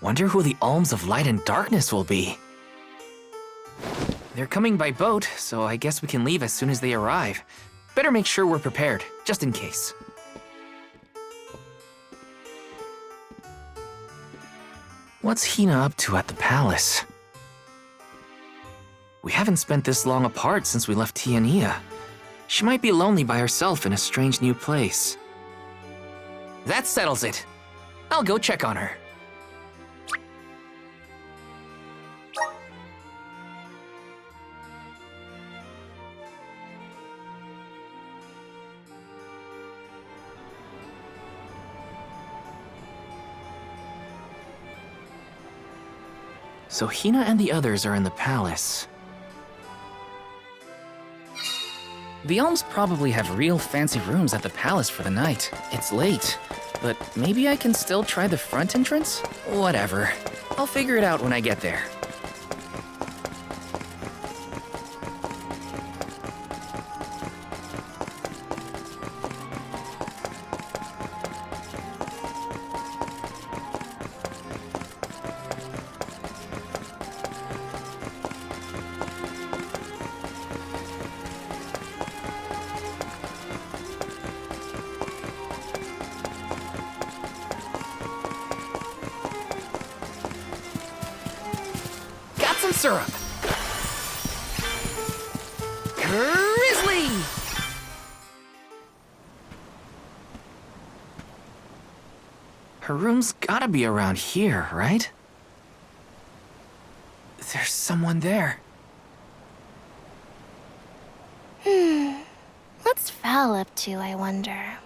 Wonder who the alms of light and darkness will be. They're coming by boat, so I guess we can leave as soon as they arrive. Better make sure we're prepared, just in case. What's Hinna up to at the palace? We haven't spent this long apart since we left Tiania. She might be lonely by herself in a strange new place. That settles it. I'll go check on her. So Hinna and the others are in the palace. The Elms probably have real fancy rooms at the palace for the night. It's late, but maybe I can still try the front entrance? Whatever. I'll figure it out when I get there. Some syrup. Grizzly! Her room's gotta be around here, right? There's someone there. What's Val up to, I wonder?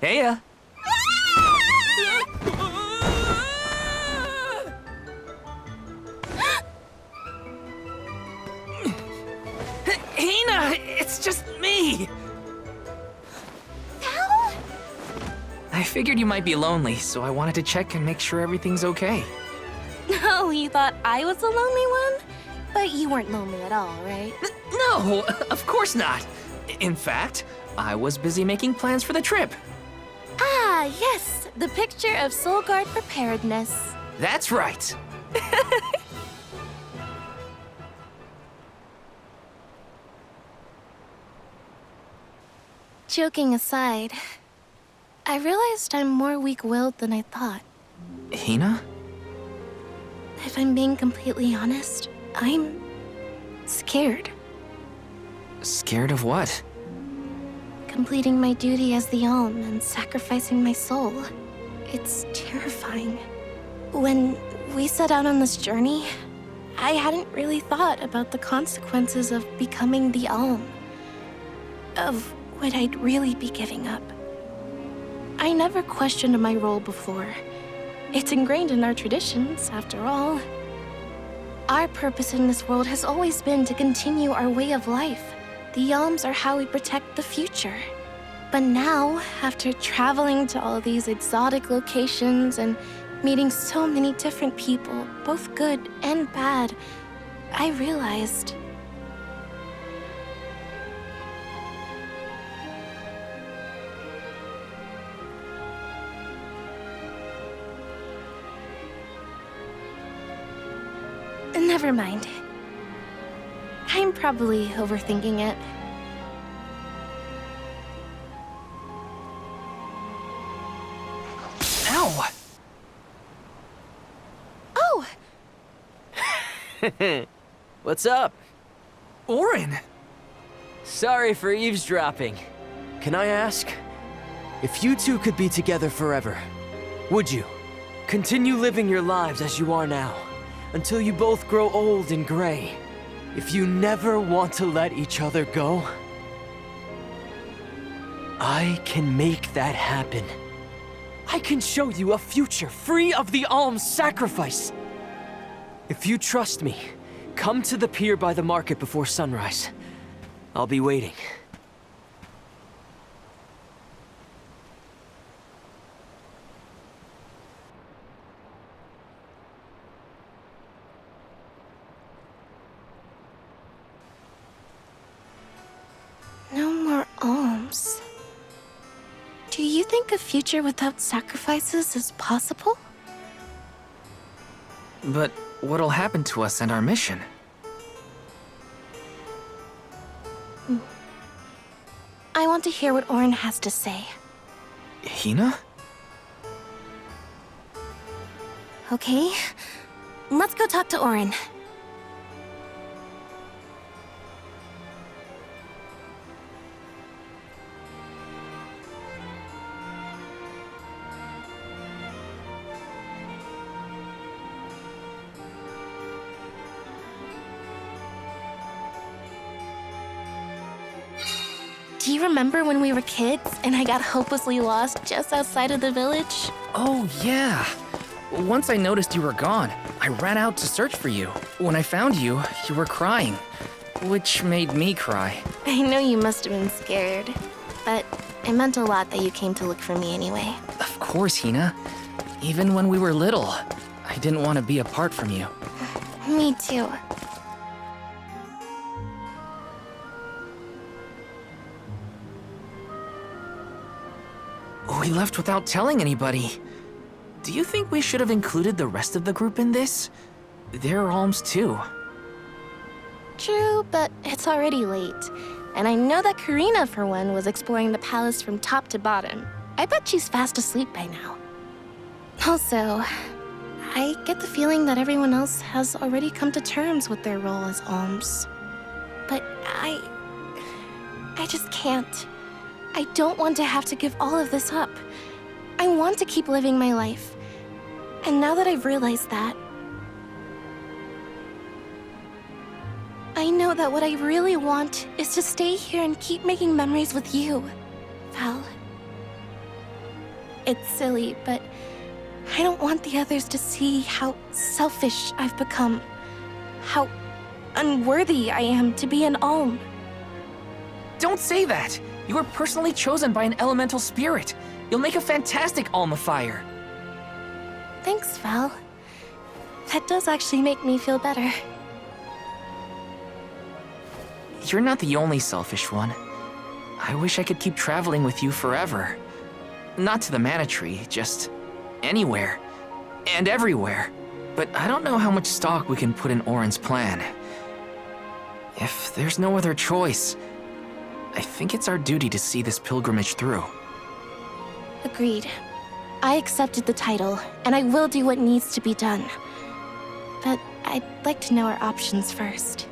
Heya! Hinna, it's just me! Val? I figured you might be lonely, so I wanted to check and make sure everything's okay. Oh, you thought I was the lonely one? But you weren't lonely at all, right? No, of course not. In fact, I was busy making plans for the trip. Ah, yes, the picture of Soul Guard preparedness. That's right. Joking aside, I realized I'm more weak-willed than I thought. Hinna? If I'm being completely honest, I'm scared. Scared of what? Completing my duty as the Alm and sacrificing my soul. It's terrifying. When we set out on this journey, I hadn't really thought about the consequences of becoming the Alm. Of what I'd really be giving up. I never questioned my role before. It's ingrained in our traditions, after all. Our purpose in this world has always been to continue our way of life. The Alms are how we protect the future. But now, after traveling to all these exotic locations and meeting so many different people, both good and bad, I realized never mind. I'm probably overthinking it. Ow! Oh! What's up? Orin! Sorry for eavesdropping. Can I ask? If you two could be together forever, would you? Continue living your lives as you are now, until you both grow old and gray. If you never want to let each other go, I can make that happen. I can show you a future free of the alms sacrifice. If you trust me, come to the pier by the market before sunrise. I'll be waiting. No more alms. Do you think a future without sacrifices is possible? But what'll happen to us and our mission? I want to hear what Orin has to say. Hinna? Okay, let's go talk to Orin. Do you remember when we were kids and I got hopelessly lost just outside of the village? Oh, yeah. Once I noticed you were gone, I ran out to search for you. When I found you, you were crying, which made me cry. I know you must have been scared, but it meant a lot that you came to look for me anyway. Of course, Hinna. Even when we were little, I didn't want to be apart from you. Me too. We left without telling anybody. Do you think we should have included the rest of the group in this? They're alms too. True, but it's already late. And I know that Karina, for one, was exploring the palace from top to bottom. I bet she's fast asleep by now. Also, I get the feeling that everyone else has already come to terms with their role as alms. But I just can't. I don't want to have to give all of this up. I want to keep living my life. And now that I've realized that, I know that what I really want is to stay here and keep making memories with you, Val. It's silly, but I don't want the others to see how selfish I've become. How unworthy I am to be an alm. Don't say that! You were personally chosen by an elemental spirit. You'll make a fantastic Alma Fire. Thanks, Val. That does actually make me feel better. You're not the only selfish one. I wish I could keep traveling with you forever. Not to the Mana Tree, just anywhere. And everywhere. But I don't know how much stock we can put in Orin's plan. If there's no other choice, I think it's our duty to see this pilgrimage through. Agreed. I accepted the title, and I will do what needs to be done. But I'd like to know our options first.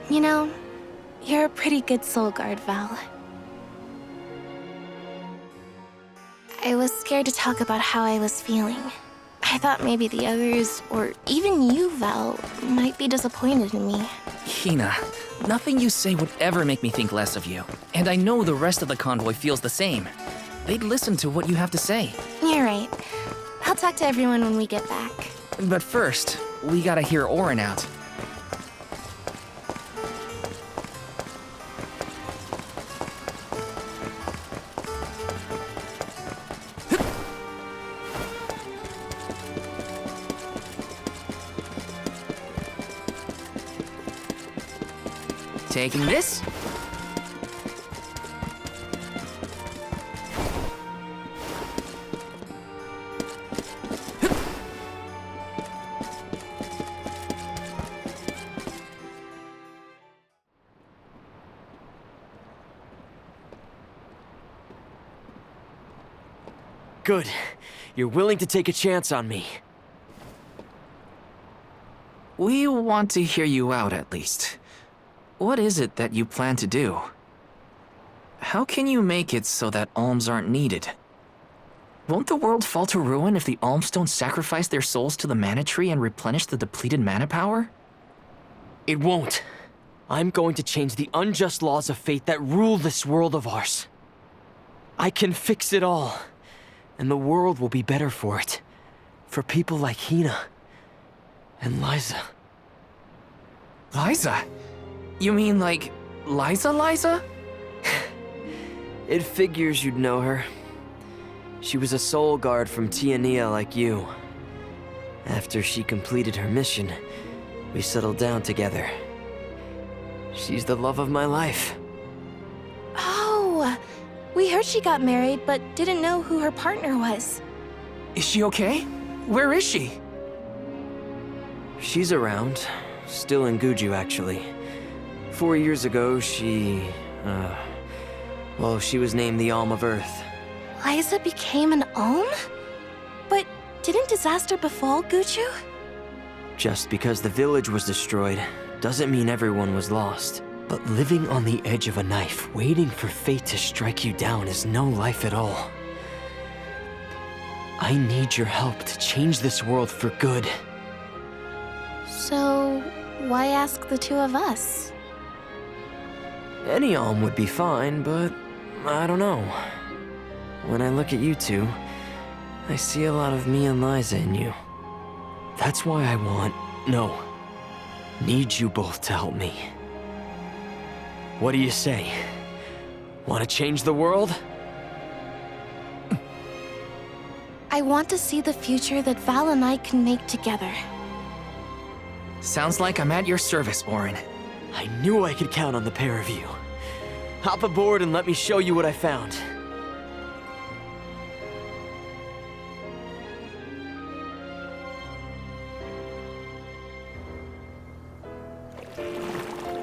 You know, you're a pretty good soul guard, Val. I was scared to talk about how I was feeling. I thought maybe the others, or even you, Val, might be disappointed in me. Hinna, nothing you say would ever make me think less of you. And I know the rest of the convoy feels the same. They'd listen to what you have to say. You're right. I'll talk to everyone when we get back. But first, we gotta hear Orin out. Taking this? Good. You're willing to take a chance on me. We want to hear you out, at least. What is it that you plan to do? How can you make it so that alms aren't needed? Won't the world fall to ruin if the alms don't sacrifice their souls to the Mana Tree and replenish the depleted mana power? It won't. I'm going to change the unjust laws of fate that rule this world of ours. I can fix it all, and the world will be better for it. For people like Hinna and Liza. Liza? You mean like Liza? It figures you'd know her. She was a soul guard from Tiania like you. After she completed her mission, we settled down together. She's the love of my life. Oh, we heard she got married, but didn't know who her partner was. Is she okay? Where is she? She's around. Still in Guju, actually. 4 years ago, well, she was named the Alm of Earth. Liza became an Alm? But didn't disaster befall Guju? Just because the village was destroyed doesn't mean everyone was lost. But living on the edge of a knife, waiting for fate to strike you down is no life at all. I need your help to change this world for good. So, why ask the two of us? Any Alm would be fine, but I don't know. When I look at you two, I see a lot of me and Liza in you. That's why I need you both to help me. What do you say? Want to change the world? I want to see the future that Val and I can make together. Sounds like I'm at your service, Orin. I knew I could count on the pair of you. Hop aboard and let me show you what I found.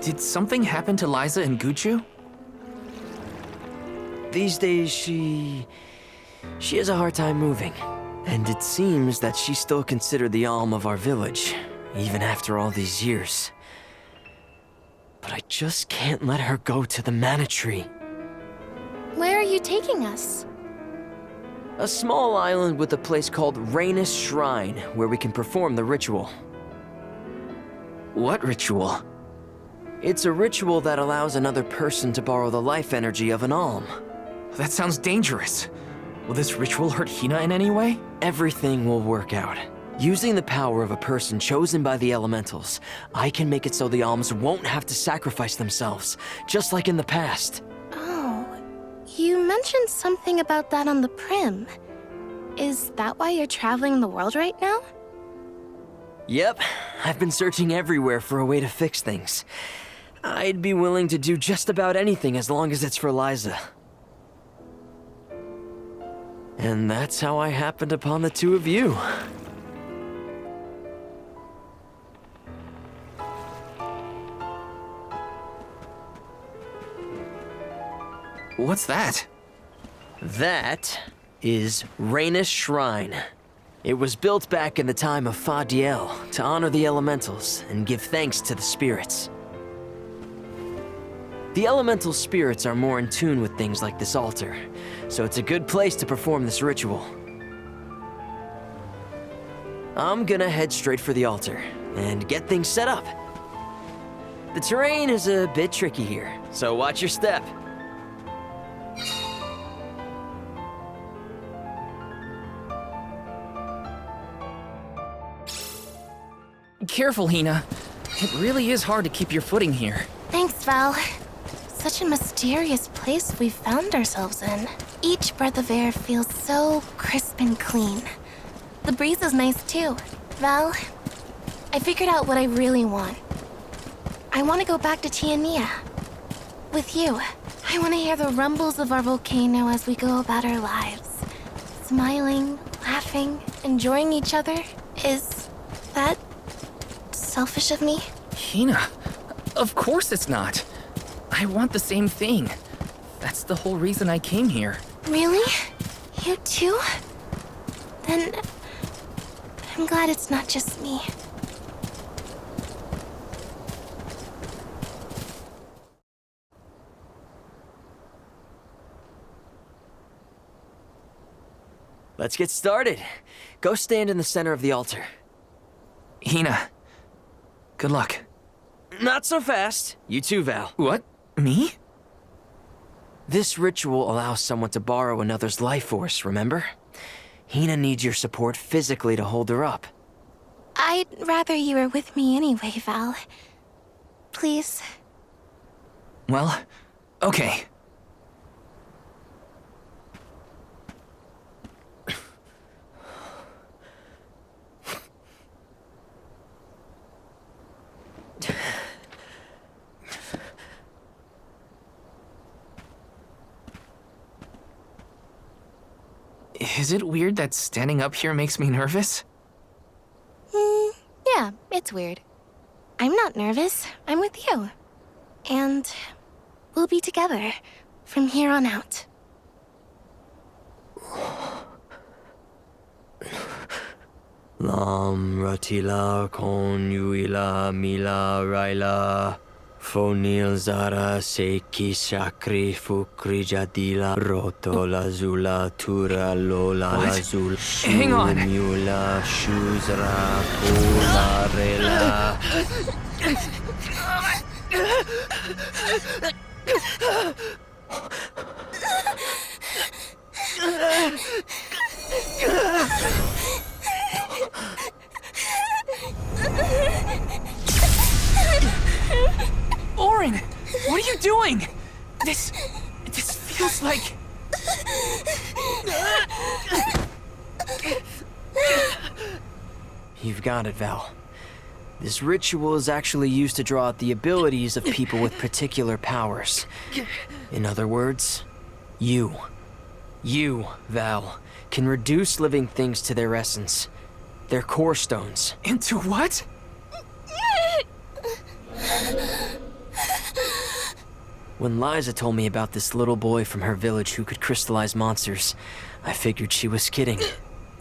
Did something happen to Liza and Guju? These days, she has a hard time moving. And it seems that she's still considered the Alm of our village, even after all these years. But I just can't let her go to the Mana Tree. Where are you taking us? A small island with a place called Rainus Shrine, where we can perform the ritual. What ritual? It's a ritual that allows another person to borrow the life energy of an Alm. That sounds dangerous. Will this ritual hurt Hinna in any way? Everything will work out. Using the power of a person chosen by the elementals, I can make it so the Alms won't have to sacrifice themselves, just like in the past. Oh, you mentioned something about that on the Prim. Is that why you're traveling the world right now? Yep, I've been searching everywhere for a way to fix things. I'd be willing to do just about anything as long as it's for Liza. And that's how I happened upon the two of you. What's that? That is Rainus Shrine. It was built back in the time of Fadiel to honor the elementals and give thanks to the spirits. The elemental spirits are more in tune with things like this altar, so it's a good place to perform this ritual. I'm gonna head straight for the altar and get things set up. The terrain is a bit tricky here, so watch your step. Careful, Hinna. It really is hard to keep your footing here. Thanks, Val. Such a mysterious place we've found ourselves in. Each breath of air feels so crisp and clean. The breeze is nice too. Val, I figured out what I really want. I want to go back to Tiania. With you. I want to hear the rumbles of our volcano as we go about our lives. Smiling, laughing, enjoying each other. Is that selfish of me? Hinna, of course it's not. I want the same thing. That's the whole reason I came here. Really? You too? Then I'm glad it's not just me. Let's get started. Go stand in the center of the altar. Hinna, good luck. Not so fast. You too, Val. What? Me? This ritual allows someone to borrow another's life force, remember? Hinna needs your support physically to hold her up. I'd rather you were with me anyway, Val. Please. Well, okay. Is it weird that standing up here makes me nervous? Yeah, It's weird. I'm not nervous. I'm with you. And we'll be together from here on out. Lam ratila kon yuila mila raila fonil zara seki shakri fukri jadila roto lazula tura lola What? lazul Hang on. mula shuzra pula rela. Orin, what are you doing? This feels like... You've got it, Val. This ritual is actually used to draw out the abilities of people with particular powers. In other words, you, Val, can reduce living things to their essence, their core stones. Into what? When Liza told me about this little boy from her village who could crystallize monsters, I figured she was kidding.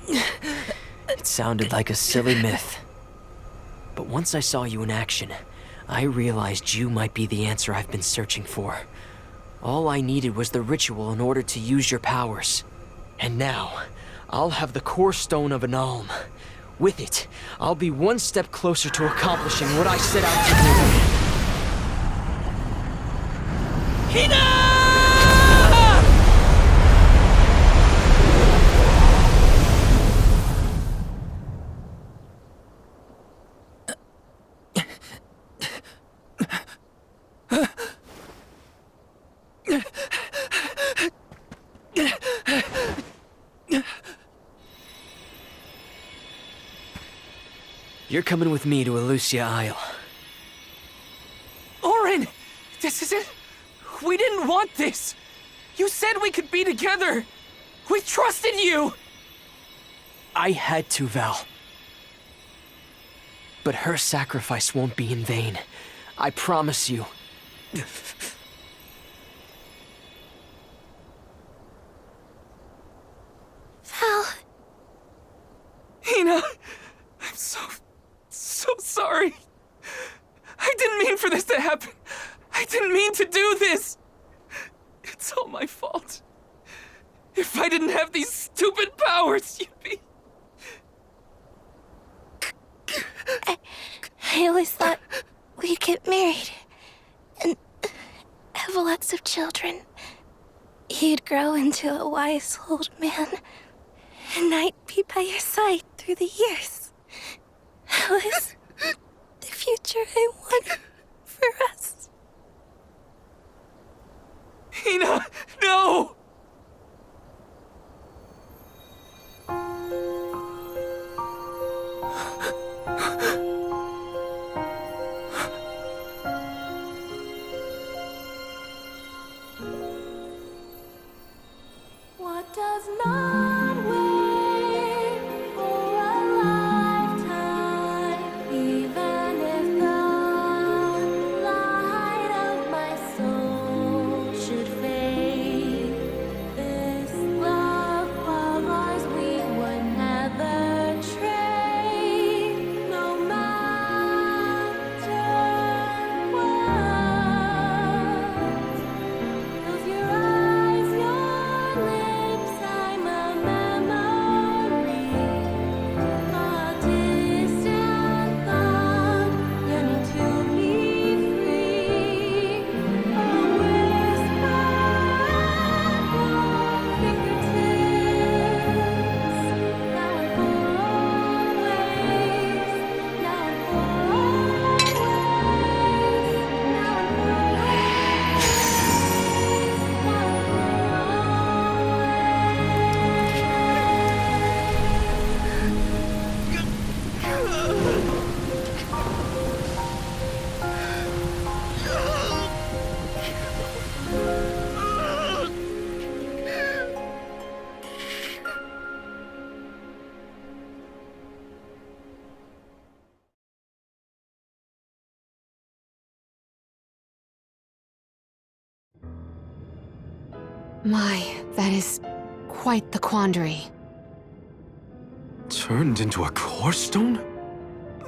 It sounded like a silly myth. But once I saw you in action, I realized you might be the answer I've been searching for. All I needed was the ritual in order to use your powers. And now, I'll have the core stone of an alm. With it, I'll be one step closer to accomplishing what I set out to do. Hinna! You're coming with me to Elusia Isle. Orin! This isn't... We didn't want this! You said we could be together! We trusted you! I had to, Val. But her sacrifice won't be in vain. I promise you. Val, Hinna! I'm so sorry. I didn't mean for this to happen. I didn't mean to do this. It's all my fault. If I didn't have these stupid powers, you'd be... I always thought we'd get married and have lots of children. You'd grow into a wise old man, and I'd be by your side through the years. That was the future I wanted for us. Hinna, no! What does not wait for a lifetime, even if the light of my soul should fade? This love of ours we would never trade, no matter what. Close your eyes, your lips, I'm a My, that is quite the quandary. Turned into a core stone?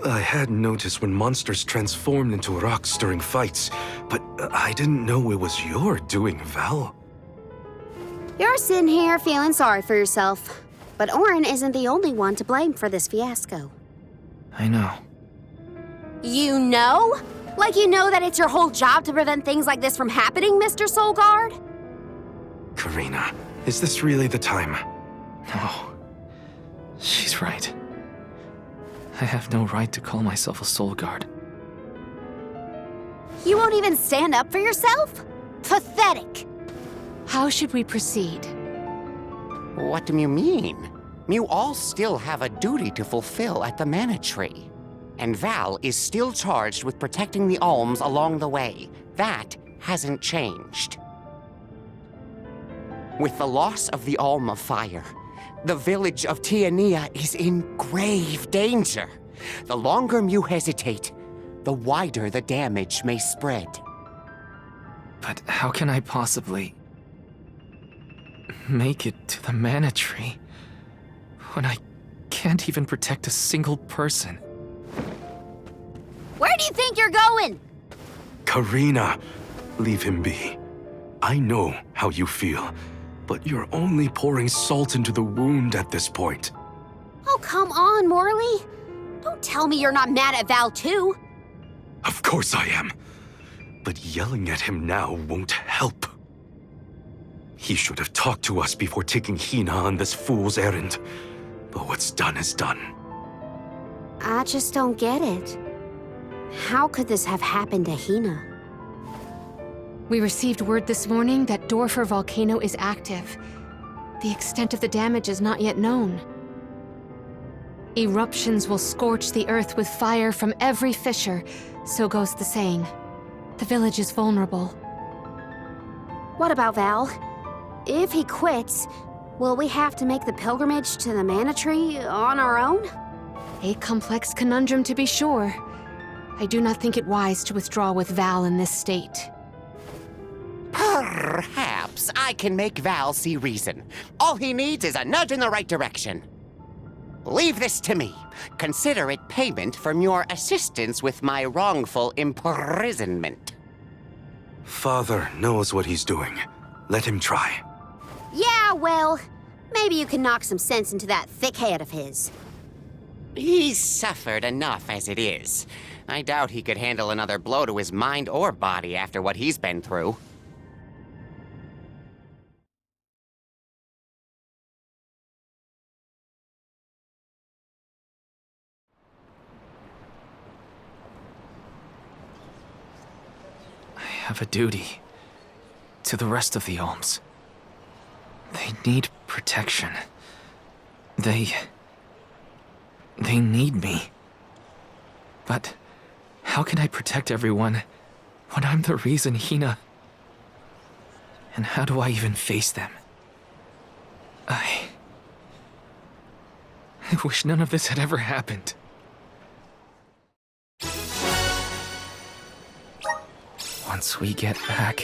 I had noticed when monsters transformed into rocks during fights, but I didn't know it was your doing, Val. You're sitting here feeling sorry for yourself. But Orin isn't the only one to blame for this fiasco. I know. You know? Like you know that it's your whole job to prevent things like this from happening, Mr. Soulguard? Karina, is this really the time? No. She's right. I have no right to call myself a soul guard. You won't even stand up for yourself? Pathetic. How should we proceed? What do you mean? You all still have a duty to fulfill at the Mana Tree. And Val is still charged with protecting the Alms along the way. That hasn't changed. With the loss of the Alm of Fire, the village of Tiania is in grave danger. The longer you hesitate, the wider the damage may spread. But how can I possibly make it to the Mana Tree when I can't even protect a single person? Where do you think you're going? Karina, leave him be. I know how you feel, but you're only pouring salt into the wound at this point. Oh, come on, Morley. Don't tell me you're not mad at Val, too. Of course I am. But yelling at him now won't help. He should have talked to us before taking Hinna on this fool's errand. But what's done is done. I just don't get it. How could this have happened to Hinna? We received word this morning that Dorfer Volcano is active. The extent of the damage is not yet known. Eruptions will scorch the earth with fire from every fissure, so goes the saying. The village is vulnerable. What about Val? If he quits, will we have to make the pilgrimage to the Mana Tree on our own? A complex conundrum to be sure. I do not think it wise to withdraw with Val in this state. Perhaps I can make Val see reason. All he needs is a nudge in the right direction. Leave this to me. Consider it payment from your assistance with my wrongful imprisonment. Father knows what he's doing. Let him try. Yeah, well, maybe you can knock some sense into that thick head of his. He's suffered enough as it is. I doubt he could handle another blow to his mind or body after what he's been through. I have a duty to the rest of the Alms. They need protection. They need me. But how can I protect everyone when I'm the reason Hinna... And how do I even face them? I wish none of this had ever happened. Once we get back...